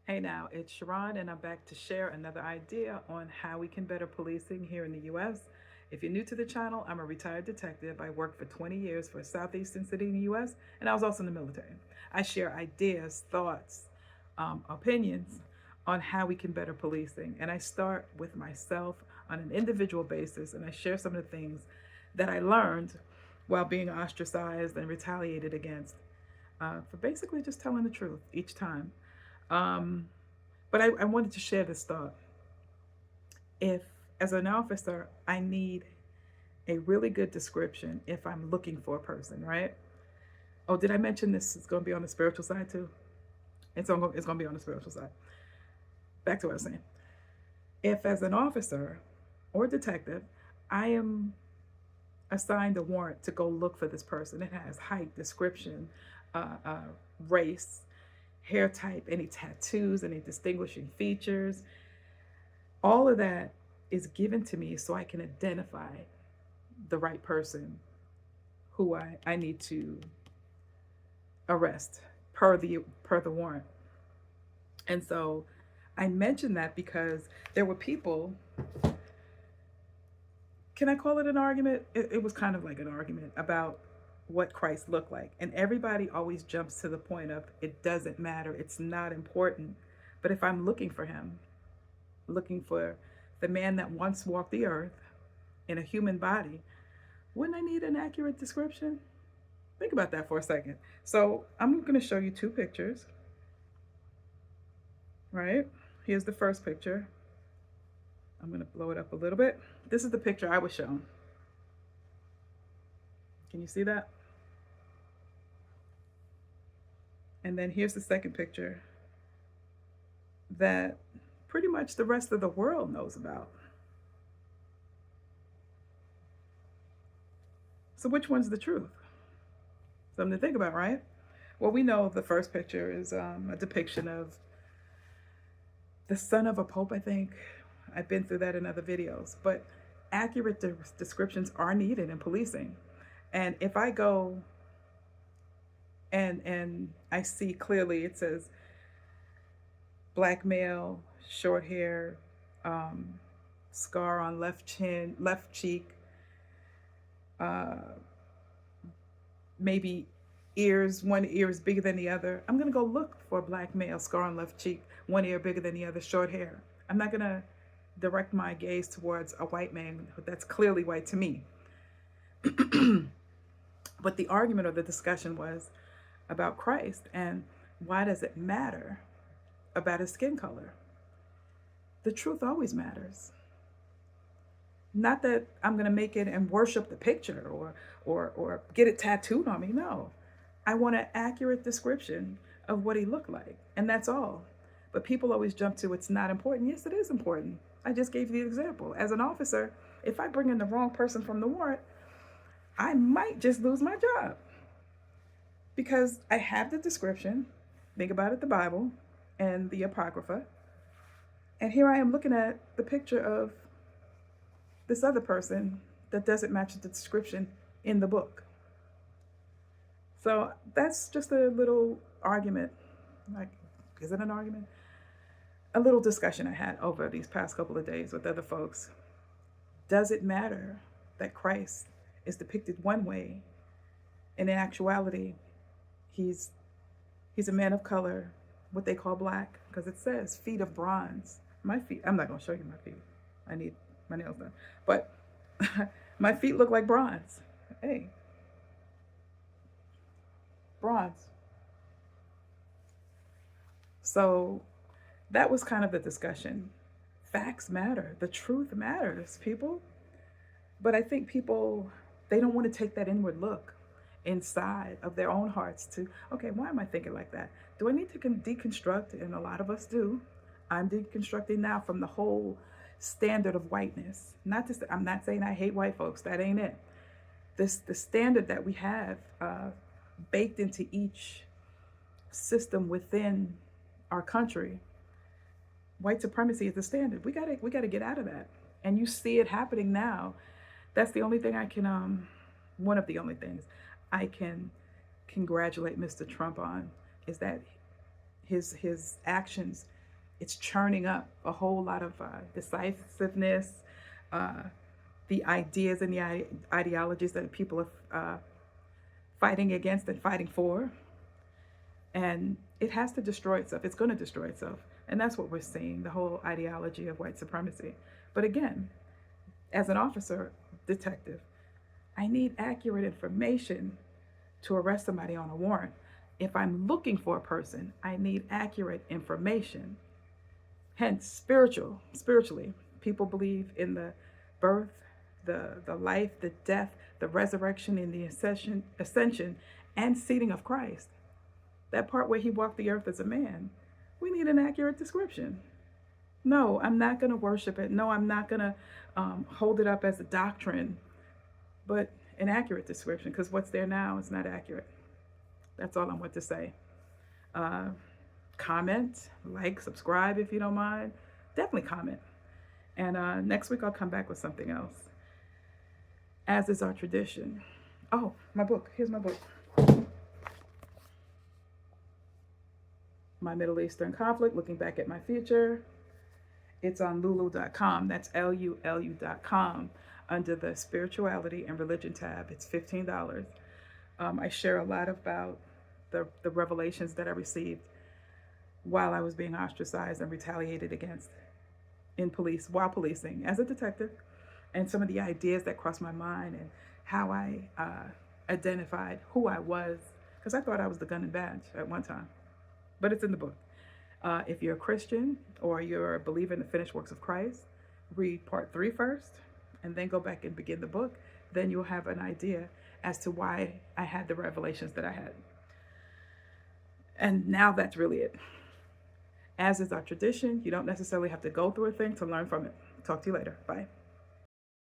Hey now, it's Sharon, and I'm back to share another idea on how we can better policing here in the US. If you're new to the channel, I'm a retired detective. I worked for 20 years for a southeastern city in the US, and I was also in the military. I share ideas, thoughts, opinions on how we can better policing. And I start with myself on an individual basis, and I share some of the things that I learned while being ostracized and retaliated against for basically just telling the truth each time. Um, but I wanted to share this thought. If, as an officer, I need a really good description if I'm looking for a person, right? Oh, did I mention this is going to be on the spiritual side too? It's going to be on the spiritual side. Back to what I was saying. If, as an officer or detective, I am assigned a warrant to go look for this person, it has height, description, race, hair type, any tattoos, any distinguishing features, all of that is given to me so I can identify the right person who I need to arrest per the warrant. And so I mentioned that because there were people, can I call it an argument? It was kind of like an argument about what Christ looked like. And everybody always jumps to the point of it doesn't matter, it's not important. But if I'm looking for him, looking for the man that once walked the earth in a human body, wouldn't I need an accurate description? Think about that for a second. So I'm going to show you two pictures, right? Here's the first picture. I'm going to blow it up a little bit. This is the picture I was shown. Can you see that? And then here's the second picture that pretty much the rest of the world knows about. So which one's the truth? Something to think about, right? Well, we know the first picture is a depiction of the son of a pope, I think. I've been through that in other videos, but accurate descriptions are needed in policing. And if I go and I see clearly, it says black male, short hair, um, scar on left chin, left cheek, uh, maybe ears, one ear is bigger than the other. I'm gonna go look for a black male, scar on left cheek, one ear bigger than the other, short hair. I'm not gonna direct my gaze towards a white man that's clearly white to me. But the argument or the discussion was about Christ and why does it matter about his skin color? The truth always matters. Not that I'm going to make it and worship the picture or get it tattooed on me. No. I want an accurate description of what he looked like. And that's all. But people always jump to it's not important. Yes, it is important. I just gave you the example. As an officer, if I bring in the wrong person from the warrant, I might just lose my job because I have the description. Think about it, the Bible and the Apocrypha. And here I am looking at the picture of this other person that doesn't match the description in the book. So that's just a little argument. Like, is it an argument? A little discussion I had over these past couple of days with other folks. Does it matter that Christ is depicted one way, and in actuality, he's a man of color, what they call black, because it says feet of bronze. My feet, I'm not going to show you my feet. I need my nails done. But my feet look like bronze. Hey, bronze. So that was kind of the discussion. Facts matter. The truth matters, people. But I think people, they don't want to take that inward look inside of their own hearts to, okay, why am I thinking like that? Do I need to deconstruct? And a lot of us do. I'm deconstructing now from the whole standard of whiteness. Not just, I'm not saying I hate white folks. That ain't it. The standard that we have baked into each system within our country. White supremacy is the standard. We gotta get out of that. And you see it happening now. That's the only thing I can one of the only things I can congratulate Mr. Trump on is that his actions It's churning up a whole lot of decisiveness, uh, the ideas and the ideologies that people are fighting against and fighting for. And it has to destroy itself. It's going to destroy itself. And that's what we're seeing, the whole ideology of white supremacy. But again, as an officer, detective, I need accurate information to arrest somebody on a warrant. If I'm looking for a person, I need accurate information. Hence, spiritually, people believe in the birth, the life, the death, the resurrection, and the ascension and seating of Christ. That part where he walked the earth as a man, we need an accurate description. No, I'm not going to worship it. No, I'm not going to hold it up as a doctrine, but an accurate description, because what's there now is not accurate. That's all I want to say. Comment, like, subscribe if you don't mind. Definitely comment. And next week I'll come back with something else, as is our tradition. Oh, my book. Here's my book. My Middle Eastern Conflict, Looking Back at My Future. It's on lulu.com. That's LULU.com under the Spirituality and Religion tab. It's $15. I share a lot about the revelations that I received while I was being ostracized and retaliated against while policing as a detective, and some of the ideas that crossed my mind and how I identified who I was, because I thought I was the gun and badge at one time. But it's in the book. If you're a Christian or you're a believer in the finished works of Christ, read part 3 first and then go back and begin the book. Then you'll have an idea as to why I had the revelations that I had. And now that's really it. As is our tradition, you don't necessarily have to go through a thing to learn from it. Talk to you later. Bye.